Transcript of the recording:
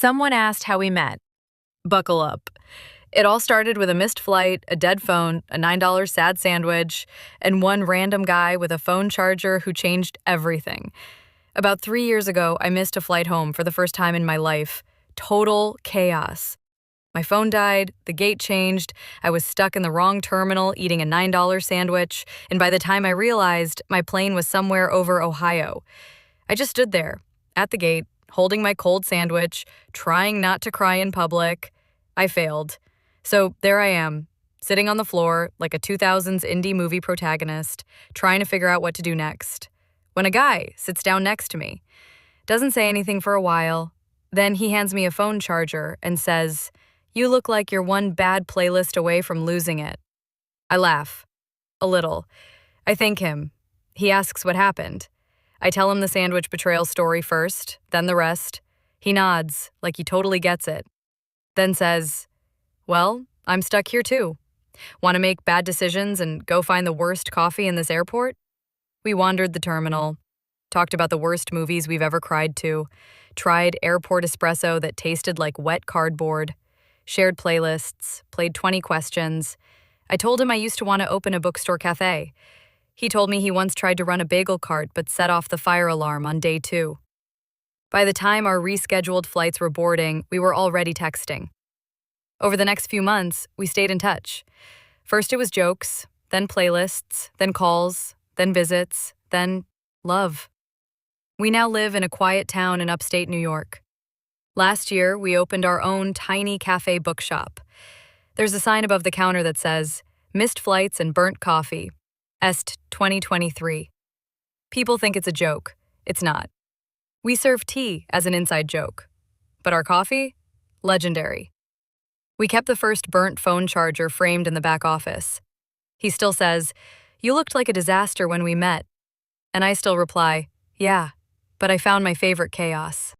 Someone asked how we met. Buckle up. It all started with a missed flight, a dead phone, a $9 sad sandwich, and one random guy with a phone charger who changed everything. About 3 years ago, I missed a flight home for the first time in my life. Total chaos. My phone died, the gate changed, I was stuck in the wrong terminal eating a $9 sandwich, and by the time I realized, my plane was somewhere over Ohio. I just stood there, at the gate, holding my cold sandwich, trying not to cry in public. I failed. So there I am, sitting on the floor like a 2000s indie movie protagonist, trying to figure out what to do next. When a guy sits down next to me, doesn't say anything for a while, then he hands me a phone charger and says, "You look like you're one bad playlist away from losing it." I laugh. A little. I thank him. He asks what happened. I tell him the sandwich betrayal story first, then the rest. He nods, like he totally gets it. Then says, "Well, I'm stuck here too. Want to make bad decisions and go find the worst coffee in this airport?" We wandered the terminal, talked about the worst movies we've ever cried to, tried airport espresso that tasted like wet cardboard, shared playlists, played 20 questions. I told him I used to want to open a bookstore cafe. He told me he once tried to run a bagel cart but set off the fire alarm on day 2. By the time our rescheduled flights were boarding, we were already texting. Over the next few months, we stayed in touch. First it was jokes, then playlists, then calls, then visits, then love. We now live in a quiet town in upstate New York. Last year, we opened our own tiny cafe bookshop. There's a sign above the counter that says, "Missed flights and burnt coffee. Est 2023. People think it's a joke. It's not. We serve tea as an inside joke. But our coffee? Legendary. We kept the first burnt phone charger framed in the back office. He still says, "You looked like a disaster when we met." And I still reply, "Yeah, but I found my favorite chaos."